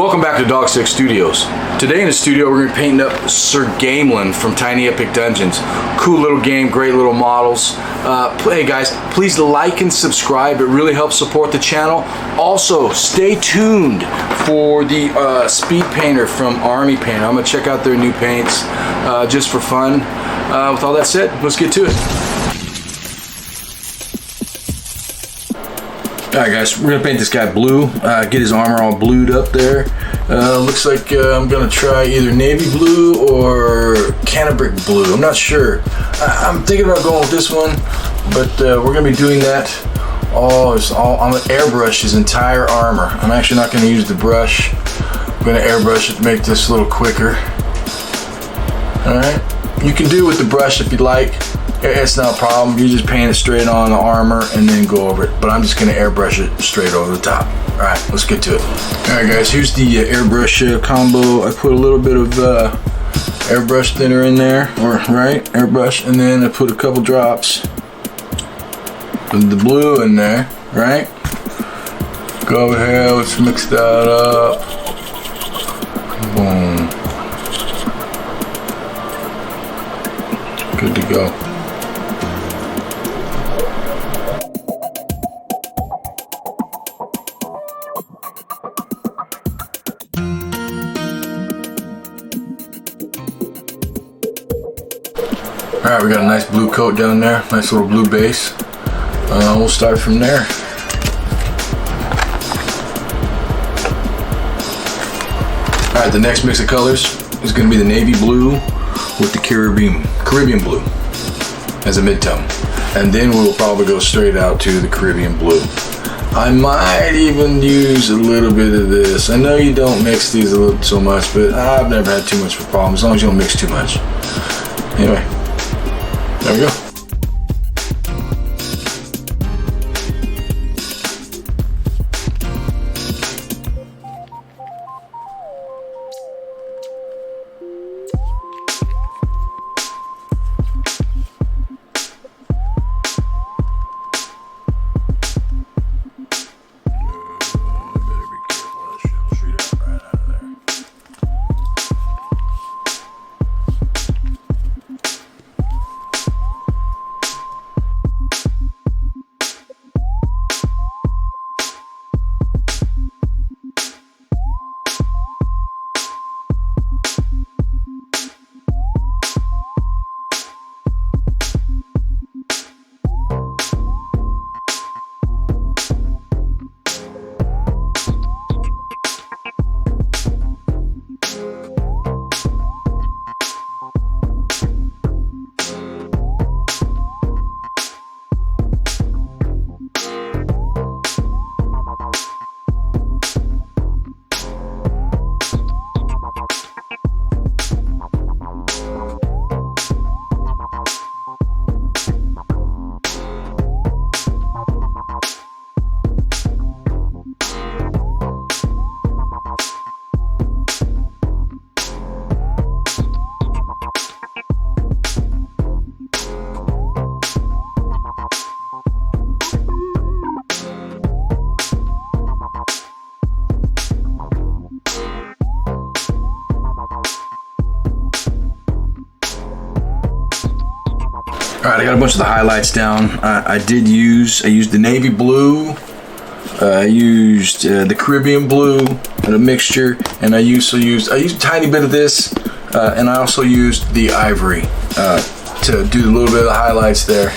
Welcome back to Dog Stick Studios. Today in the studio we're going to be painting up Sir Gamelyn from Tiny Epic Dungeons. Cool little game, great little models. Hey guys, please like and subscribe. It really helps support the channel. Also, stay tuned for the Speed Painter from Army Paint. I'm going to check out their new paints just for fun. With all that said, let's get to it. Alright guys, we're going to paint this guy blue, get his armor all blued up there. Looks like I'm going to try either navy blue or cannabrick blue. I'm not sure. I'm thinking about going with this one, but we're going to be doing that. I'm going to airbrush his entire armor. I'm actually not going to use the brush. I'm going to airbrush it to make this a little quicker. Alright, you can do it with the brush if you like. It's not a problem. You just paint it straight on the armor and then go over it. But I'm just going to airbrush it straight over the top. Alright, let's get to it. Alright guys, here's the airbrush combo. I put a little bit of airbrush thinner in there, airbrush, and then I put a couple drops of the blue in there, right? Go over here, let's mix that up. Boom. Good to go. Alright, we got a nice blue coat down there, nice little blue base. We'll start from there. Alright, the next mix of colors is going to be the navy blue with the Caribbean blue as a mid-tone. And then we'll probably go straight out to the Caribbean blue. I might even use a little bit of this. I know you don't mix these so much, but I've never had too much of a problem as long as you don't mix too much. Anyway. There we go. Alright, I got a bunch of the highlights down. I used the navy blue, I used the Caribbean blue in a mixture, and I used a tiny bit of this, and I also used the ivory to do a little bit of the highlights there.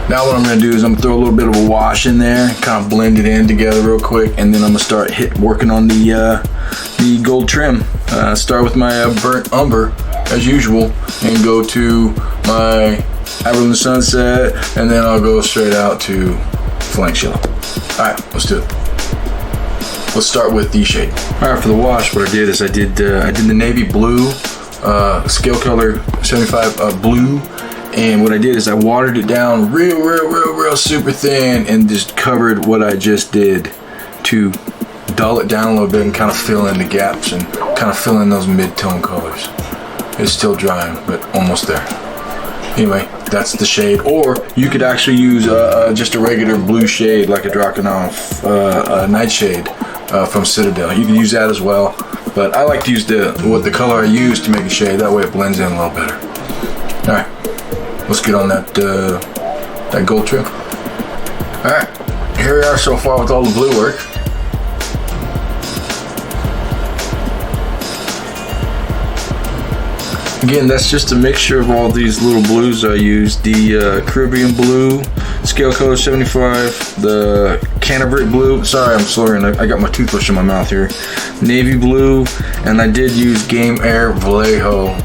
Now what I'm going to do is I'm going to throw a little bit of a wash in there, kind of blend it in together real quick, and then I'm going to start working on the gold trim. Start with my burnt umber as usual, and go to my Amarillo Sunset, and then I'll go straight out to Flank Yellow. Alright, let's do it. Let's start with the shade. Alright, for the wash, what I did is I did the navy blue, scale color 75 blue, and what I did is I watered it down real super thin and just covered what I just did to dull it down a little bit and kind of fill in the gaps and kind of fill in those mid-tone colors. It's still drying, but almost there. Anyway, that's the shade. Or you could actually use just a regular blue shade, like a Drakenhof nightshade from Citadel. You can use that as well. But I like to use the color I use to make a shade. That way it blends in a little better. All right, let's get on that gold trim. All right, here we are so far with all the blue work. Again, that's just a mixture of all these little blues I used. The Caribbean blue, scale color 75, the Canterbury blue. Sorry, I'm slurring. I got my toothbrush in my mouth here. Navy blue, and I did use Game Air Vallejo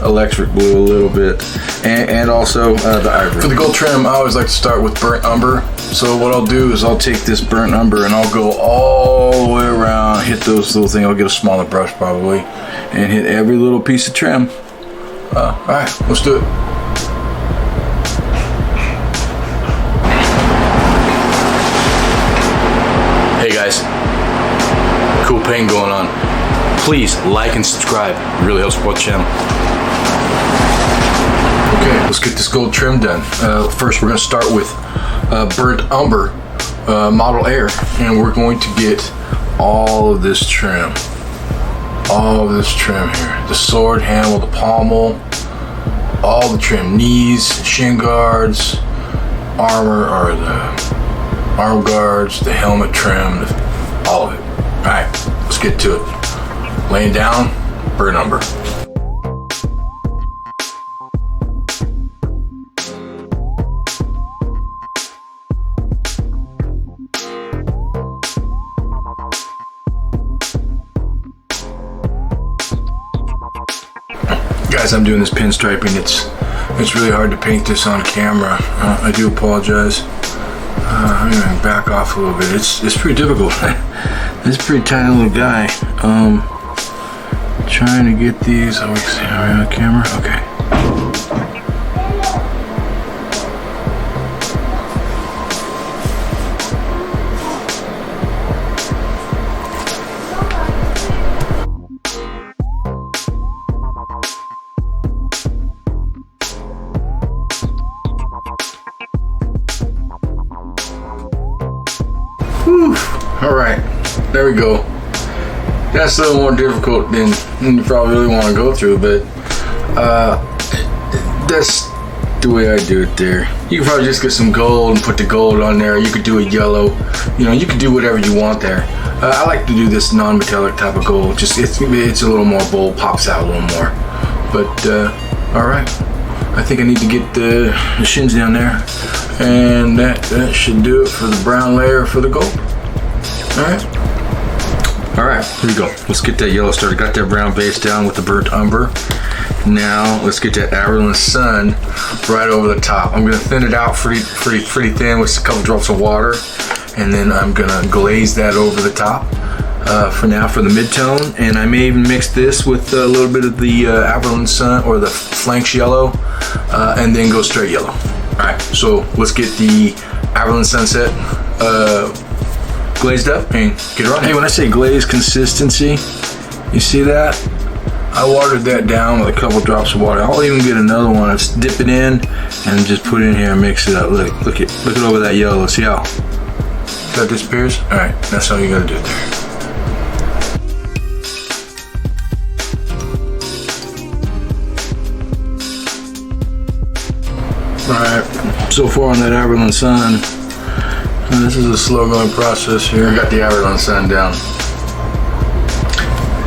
electric blue a little bit, and also the ivory. For the gold trim, I always like to start with burnt umber. So what I'll do is I'll take this burnt umber and I'll go all the way around, hit those little things. I'll get a smaller brush probably, and hit every little piece of trim. All right, let's do it. Hey guys, cool painting going on. Please like and subscribe. It really helps support the channel. Okay, let's get this gold trim done. First, we're going to start with burnt umber model air, and we're going to get all of this trim. All of this trim here. The sword handle, the pommel, all the trim, knees, shin guards, armor, or the arm guards, the helmet trim, all of it. All right, let's get to it. Laying down, burnt umber. Guys, I'm doing this pinstriping. It's really hard to paint this on camera. I do apologize. I'm gonna back off a little bit. It's pretty difficult. This pretty tiny little guy. Trying to get these. Are we on camera? Okay. Whew. All right, there we go. That's a little more difficult than you probably really want to go through, but that's the way I do it there. You can probably just get some gold and put the gold on there. You could do a yellow. You know, you could do whatever you want there. I like to do this non-metallic type of gold. Just it's a little more bold, pops out a little more. But all right, I think I need to get the shins down there, and that should do it for the brown layer for the gold. All right, here we go. Let's get that yellow started. Got that brown base down with the burnt umber. Now let's get that Averland Sun right over the top. I'm gonna thin it out pretty thin with a couple drops of water, and then I'm gonna glaze that over the top for now for the mid-tone. And I may even mix this with a little bit of the Averland Sun or the Flanks yellow, and then go straight yellow. All right, so let's get the Averland Sunset glazed up and get it on. Hey, when I say glaze consistency, you see that? I watered that down with a couple drops of water. I'll even get another one. Let's dip it in and just put it in here and mix it up. Look it over that yellow. See how that disappears? All right, that's how you gotta do it there. All right, so far on that Averland Sun, this is a slow going process here. I got the Averland Sun down.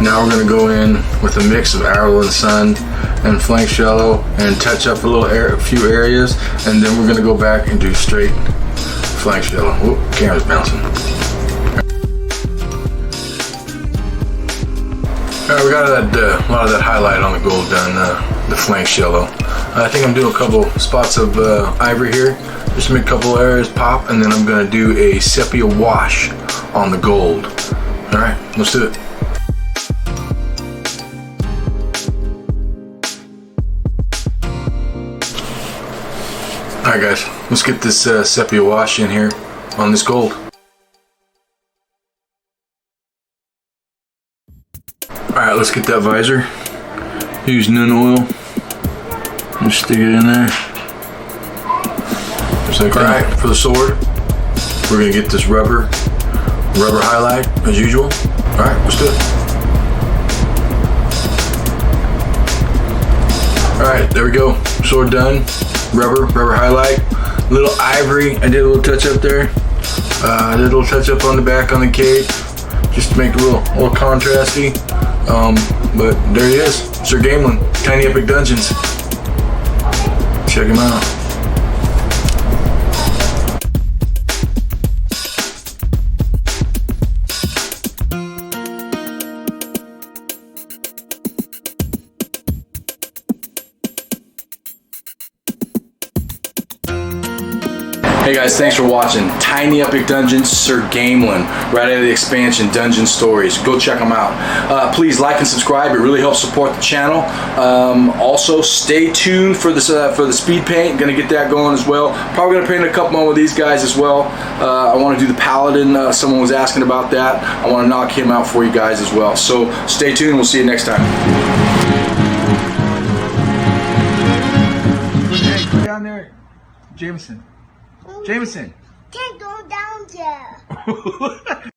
Now we're gonna go in with a mix of Averland Sun and Flanks yellow and touch up a few areas, and then we're gonna go back and do straight Flanks yellow. Whoop, camera's bouncing. All right, we got a lot of that highlight on the gold done, the Flanks yellow. I think I'm doing a couple spots of ivory here, just to make a couple areas pop, and then I'm gonna do a sepia wash on the gold. All right, let's do it. All right, guys, let's get this sepia wash in here on this gold. All right, let's get that visor. Use Nun oil. Just stick it in there. Just like that. Alright, for the sword, we're gonna get this rubber highlight as usual. Alright, let's do it. Alright, there we go. Sword done. Rubber highlight. Little ivory. I did a little touch up there. I did a little touch up on the back on the cape, just to make it a little contrasty. But there he is, Sir Gamelyn, Tiny Epic Dungeons. Check him out. Hey guys, thanks for watching. Tiny Epic Dungeons, Sir Gamelyn, right out of the expansion, Dungeon Stories. Go check them out. Please like and subscribe. It really helps support the channel. Also, stay tuned for this for the speed paint. Gonna get that going as well. Probably gonna paint a couple more with these guys as well. I want to do the Paladin. Someone was asking about that. I want to knock him out for you guys as well. So stay tuned. We'll see you next time. Put down there, Jameson. Jameson. Can't go down there.